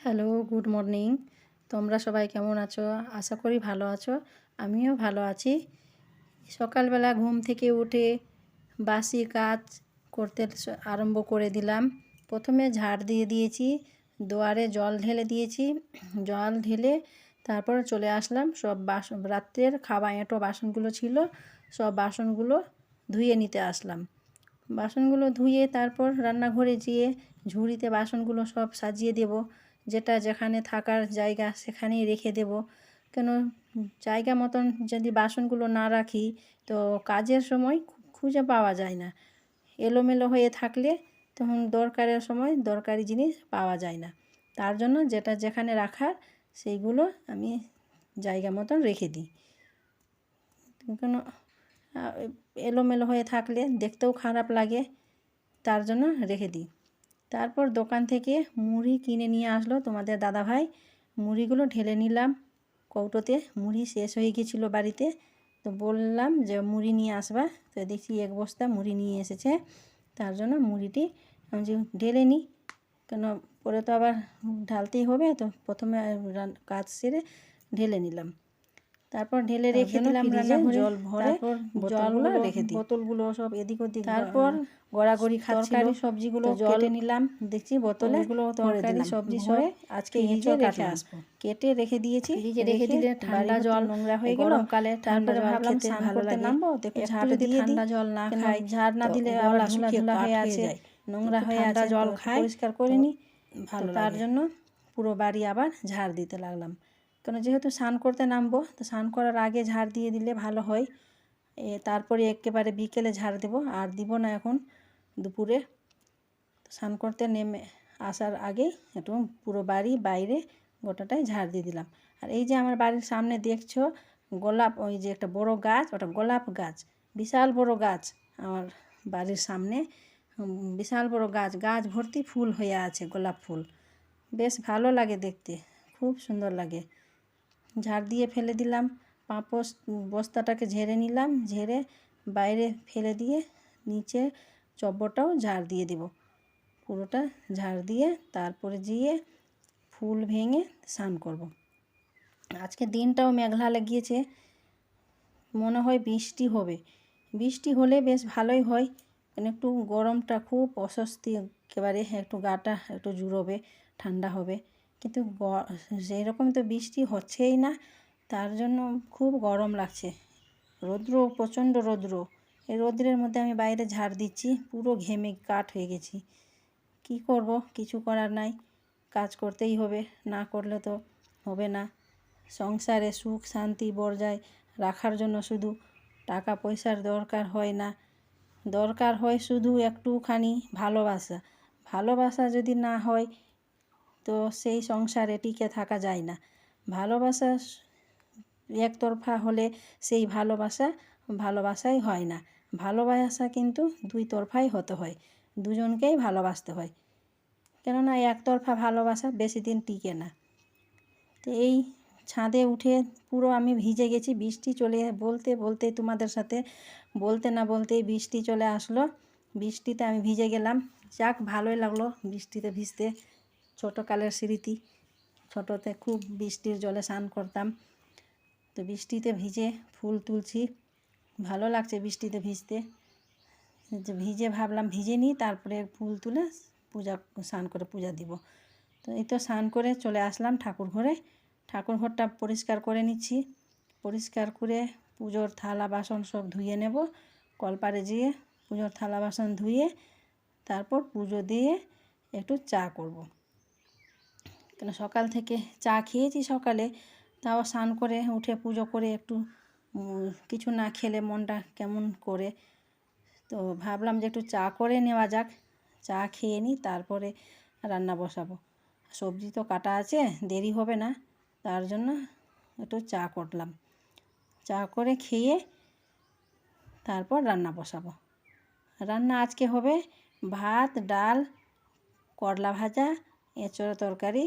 Hello, good morning. তোমরা সবাই কেমন আছো? আশা করি ভালো আছো। আমিও ভালো আছি। সকালবেলা ঘুম থেকে উঠে বাসি কাজ করতে আরম্ভ করে দিলাম। প্রথমে ঝাড় দিয়ে দিয়েছি, দুয়ারে জল ঢেলে দিয়েছি। জল ঢেলে তারপর চলে আসলাম। সব বাসন, রাত্রের খাওয়া এঁটো বাসনগুলো ছিল, সব বাসনগুলো ধুয়ে নিতে আসলাম। বাসনগুলো ধুয়ে তারপর রান্নাঘরে যেয়ে ঝুড়িতে বাসনগুলো সব সাজিয়ে দেব। যেটা যেখানে থাকার জায়গা সেখানেই রেখে দেব। কেন, জায়গা মতন যদি বাসনগুলো না রাখি তো কাজের সময় খুঁজে পাওয়া যায় না। এলোমেলো হয়ে থাকলে তখন দরকারের সময় দরকারি জিনিস পাওয়া যায় না। তার জন্য যেটা যেখানে রাখার সেইগুলো আমি জায়গা মতন রেখে দিই। কেন, এলোমেলো হয়ে থাকলে দেখতেও খারাপ লাগে, তার জন্য রেখে দিই। তারপর দোকান থেকে মুড়ি কিনে নিয়ে আসলো তোমাদের দাদাভাই। মুড়িগুলো ঢেলে নিলাম কৌটোতে। মুড়ি শেষ হয়ে গেছিলো বাড়িতে, তো বললাম যে মুড়ি নিয়ে আসবা, তো দেখি এক বস্তা মুড়ি নিয়ে এসেছে। তার জন্য মুড়িটি আমি যে ঢেলে নিই, কেন পরে তো আবার ঢালতেই হবে, তো প্রথমে কাজ সেরে ঢেলে নিলাম। তারপর ঢেলে রেখে দিলাম রান্নাঘরে, জল ভরে। জলগুলো রেখে দিই, বোতলগুলো সব এদিক ওদিক। তারপর গড়াগড়ি তরকারি সবজিগুলো কেটে নিলাম, দেখছি বোতলে তরকারি সবজি সব আজকে এঁচড় রেখে আসবো। কেটে রেখে দিয়েছি, রেখে দিলে ঠান্ডা জল নোংরা হয়ে গেল গরমকালে। তারপরে ভাবলাম স্নান করতে নামবো, একটু ঝাড় দিয়ে ঠান্ডা জল না খাই, ঝাড় না দিলে আবার ধুলা ধুলা হয়ে আছে, নোংরা হয়ে আছে, জল খাই, পরিষ্কার করে নি ভালো। তার জন্য পুরো বাড়ি আবার ঝাড় দিতে লাগলাম। কেন, যেহেতু স্নান করতে নামবো, তো স্নান করার আগে ঝাড় দিয়ে দিলে ভালো হয়। তারপরে একেবারে বিকেলে ঝাড় দেবো, আর দিব না এখন দুপুরে। স্নান করতে নেমে আসার আগেই একটু পুরো বাড়ি বাইরে গোটাটাই ঝাড় দিয়ে দিলাম। আর এই যে আমার বাড়ির সামনে দেখছো গোলাপ, ওই যে একটা বড় গাছ, ওটা গোলাপ গাছ, বিশাল বড় গাছ আমার বাড়ির সামনে। বিশাল বড় গাছ, গাছ ভর্তি ফুল হয়ে আছে, গোলাপ ফুল। বেশ ভালো লাগে দেখতে, খুব সুন্দর লাগে। ঝাড় দিয়ে ফেলে দিলাম, পাপোশ বস্তাটাকে ঝেড়ে নিলাম, ঝেড়ে বাইরে ফেলে দিয়ে নিচে চব্বরটাও ঝাড় দিয়ে দেব। পুরোটা ঝাড় দিয়ে তারপরে গিয়ে ফুল ভেঙে স্নান করব। আজকে দিনটাও মেঘলা লাগিয়েছে, মনে হয় বৃষ্টি হবে। বৃষ্টি হলে বেশ ভালোই হয়, কারণ একটু গরমটা খুব অস্বস্তি, একেবারে একটু গাটা একটু জুড়োবে, ঠান্ডা হবে। কিন্তু সেই রকম তো বৃষ্টি হচ্ছেই না, তার জন্য খুব গরম লাগছে। রৌদ্র, প্রচণ্ড রৌদ্র। এই রৌদ্রের মধ্যে আমি বাইরে ঝাড় দিচ্ছি, পুরো ঘেমে কাঠ হয়ে গেছি। কি করব, কিছু করার নাই, কাজ করতেই হবে, না করলে তো হবে না। সংসারে সুখ শান্তি বজায় রাখার জন্য শুধু টাকা পয়সার দরকার হয় না, দরকার হয় শুধু একটুখানি ভালোবাসা। ভালোবাসা যদি না হয় তো সেই সংসারে টিকে থাকা যায় না। ভালোবাসা একতরফা হলে সেই ভালোবাসাই হয় না। ভালোবাসা কিন্তু দুই তরফাই হতে হয়, দুজনকেই ভালোবাসতে হয়। কেননা একতরফা ভালোবাসা বেশি দিন টিকে না। তো এই ছাদে উঠে পুরো আমি ভিজে গেছি, বৃষ্টি চলে বলতে বলতে তোমাদের সাথে বলতে না বলতেই বৃষ্টি চলে আসলো। বৃষ্টিতে আমি ভিজে গেলাম, যাক ভালোই লাগলো বৃষ্টিতে ভিজতে। ছোটোকালের স্মৃতি, ছোটোতে খুব বৃষ্টির জলে স্নান করতাম। তো বৃষ্টিতে ভিজে ফুল তুলছি, ভালো লাগছে বৃষ্টিতে ভিজতে। ভিজে ভাবলাম ভিজে নিই, তারপরে ফুল তুলে স্নান করে পূজা দিব। তো এই তো স্নান করে চলে আসলাম ঠাকুর ঘরে। ঠাকুর ঘরটা পরিষ্কার করে নিচ্ছি। পরিষ্কার করে পুজোর থালা বাসন সব ধুয়ে নেব। কলপারে যেয়ে পুজোর থালা বাসন ধুয়ে তারপর পুজো দিয়ে একটু চা করব। কেন, সকাল থেকে চা খেয়েছি সকালে, তাও স্নান করে উঠে পুজো করে একটু কিছু না খেলে মনটা কেমন করে। তো ভাবলাম যে একটু চা করে নেওয়া যাক, চা খেয়ে নিই, তারপরে রান্না বসাবো। সবজি তো কাটা আছে, দেরি হবে না, তার জন্য একটু চা করলাম। চা করে খেয়ে তারপর রান্না বসাবো। রান্না আজকে হবে ভাত, ডাল, করলা ভাজা, এঁচড় তরকারি